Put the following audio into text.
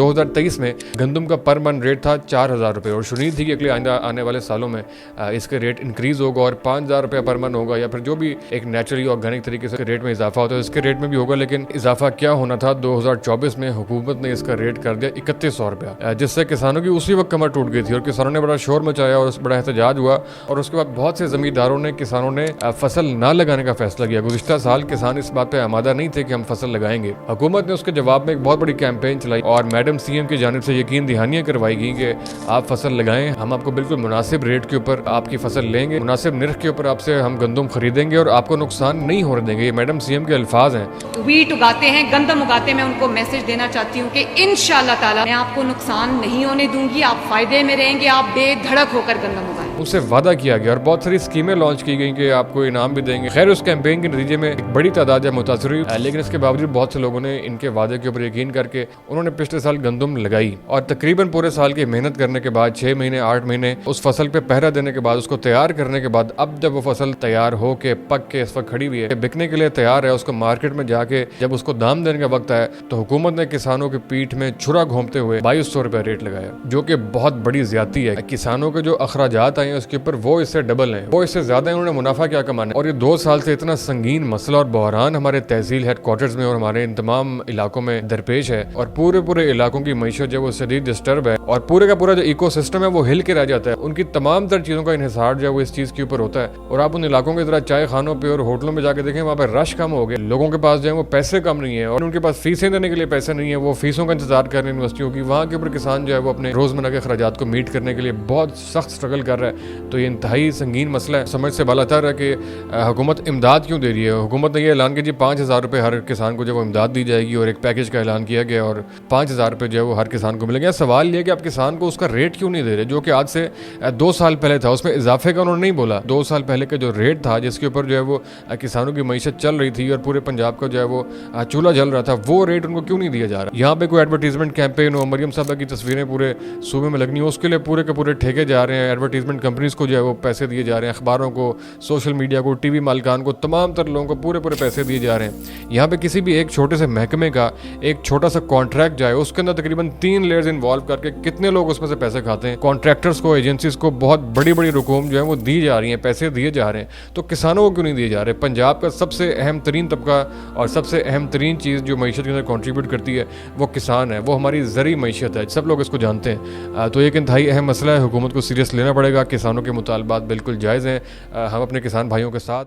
2023 में गंदम का पर मन रेट था 4,000 रुपये और शुरू थी कि अगले आने वाले सालों में इसके रेट इंक्रीज़ होगा और 5,000 रुपये पर मन होगा, या फिर जो भी एक नेचुरली ऑर्गेनिक तरीके से रेट में इजाफा होता है इसके रेट में भी होगा। लेकिन इजाफा क्या होना था, 2024 में हुकूमत ने इसका रेट कर दिया 3100 रुपया, जिससे किसानों की उसी वक्त कमर टूट गई थी और किसानों ने बड़ा शोर मचाया और बड़ा एहतजाज हुआ। और उसके बाद बहुत से ज़मींदारों ने, किसानों ने फसल ना लगाने का फैसला किया। गुज़िश्ता साल किसान इस बात पे आमादा नहीं थे कि हम फसल लगाएंगे। हुकूमत ने उसके जवाब में एक बहुत बड़ी कैंपेन चलाई और मैडम सीएम की जानिब से यकीन दहानियां करवाई गई कि आप फसल लगाएं, हम आपको बिल्कुल मुनासिब रेट के ऊपर आपकी फसल लेंगे, मुनासिब निर्ख के ऊपर आपसे हम गंदम खरीदेंगे और आपको नुकसान नहीं होने देंगे। ये मैडम सीएम के अल्फाज हैं। वीट उगाते हैं, गंदम उगाते हैं, मैं उनको मैसेज देना चाहती हूँ कि इंशाअल्लाह ताला मैं आपको नुकसान नहीं होने दूंगी, आप फायदे में रहेंगे, आप बेधड़क होकर गंदम उगाएं। उससे वादा किया गया और बहुत सारी स्कीमें लॉन्च की गई कि आपको इनाम भी देंगे। खैर, उस कैंपेन के नतीजे में एक बड़ी तादाद मुतासर हुई, लेकिन इसके बावजूद बहुत से लोगों ने इनके वादे के ऊपर यकीन करके उन्होंने पिछले साल गंदम लगाई और तकरीबन पूरे साल की मेहनत करने के बाद 6 महीने 8 महीने उस फसल पे पहरा देने के बाद, उसको तैयार करने के बाद, अब जब वो फसल तैयार हो के पक के इस वक्त खड़ी हुई है, बिकने के लिए तैयार है, उसको मार्केट में जाके जब उसको दाम देने का वक्त आया तो हुकूमत ने किसानों की पीठ में छुरा घोंपते हुए 2200 रुपया रेट लगाया, जो कि बहुत बड़ी ज्यादती है। किसानों के जो अखराजात आए हैं उसके ऊपर वो इससे डबल हैं, वो इससे ज्यादा है। उन्होंने मुनाफा क्या कमाना है। और ये 2 साल से इतना संगीन मसला और बहरान हमारे तहसील हेडक्वार्टर्स में और हमारे इन तमाम इलाकों में दरपेश है और पूरे इलाकों की मईशत जो वो शदीद डिस्टर्ब है और पूरे का पूरा जो इकोसिस्टम है वो हिल के रह जाता है। उनकी तमाम तर चीजों का इन्हिसार जो है वो इस चीज के ऊपर होता है। और आप उन इलाकों के जरा चाय खानों पे और होटलों में जाके देखें, वहाँ पर रश कम हो गया, लोगों के पास जो है वो पैसे कम नहीं है और उनके पास फीसें देने के लिए पैसे नहीं है, वो फीसों का इंतजार कर रहे हैं यूनिवर्सिटियों की। वहाँ के ऊपर किसान जो है वो अपने रोजमर्रा के अखराजात को मीट करने के लिए बहुत सख्त स्ट्रगल कर रहा है। तो ये इंतहाई संगीन मसला है। समझ से बालातर है कि हुकूमत इमदाद क्यों दे रही है। हुकूमत ने ये ऐलान किया जी 5,000 रुपये हर किसान को जो वो इमदाद दी जाएगी और एक पैकेज का ऐलान किया गया और 5,000 रुपये जो है वो हर किसान को मिलेंगे। सवाल ये कि आप किसान को उसका रेट क्यों नहीं दे रहे, जो कि आज से 2 साल पहले था। उसमें इजाफे का उन्होंने नहीं बोला। 2 साल पहले का जो रेट था जिसके ऊपर जो है वो किसानों की मईशत चल रही थी और पूरे पंजाब का जो है वो चूल्हा जल रहा था, वो रेट उनको क्यों नहीं दिया जा रहा। यहाँ पे कोई एडवर्टीजमेंट कैंपेन हो, मरियम साहबा की तस्वीरें पूरे सूबे में लगनी हो, उसके लिए पूरे के पूरे ठेके जा रहे हैं। एडवर्टीजमेंट कंपनीज को जो है वो पैसे दिए जा रहे हैं, अखबारों को, सोशल मीडिया को, टीवी मालिकान को, तमाम तर लोगों को पूरे पैसे दिए जा रहे हैं। यहाँ पे किसी भी एक छोटे से महकमे का एक छोटा सा कॉन्ट्रैक्ट जाए, उसके अंदर तकरीबन 3 लेयर्स इन्वॉल्व करके कितने लोग उसमें से पैसे खाते हैं। कॉन्ट्रैक्टर्स को, एजेंसीज को बहुत बड़ी रकूम जो है वो दी जा रही है, पैसे दिए जा रहे हैं, तो किसानों को क्यों नहीं दिए जा रहे। पंजाब का सबसे अहम तरीन तबका और सबसे अहम तरीन चीज़ जो मईशत के अंदर कॉन्ट्रीब्यूट करती है वो किसान है, वो हमारी ज़री मईशत है, सब लोग इसको जानते हैं। तो एक इंतहाई अहम मसला है, हुकूमत को सीरियस लेना पड़ेगा। किसानों के मुतालबात बिल्कुल जायज़ हैं, हम अपने किसान भाइयों के साथ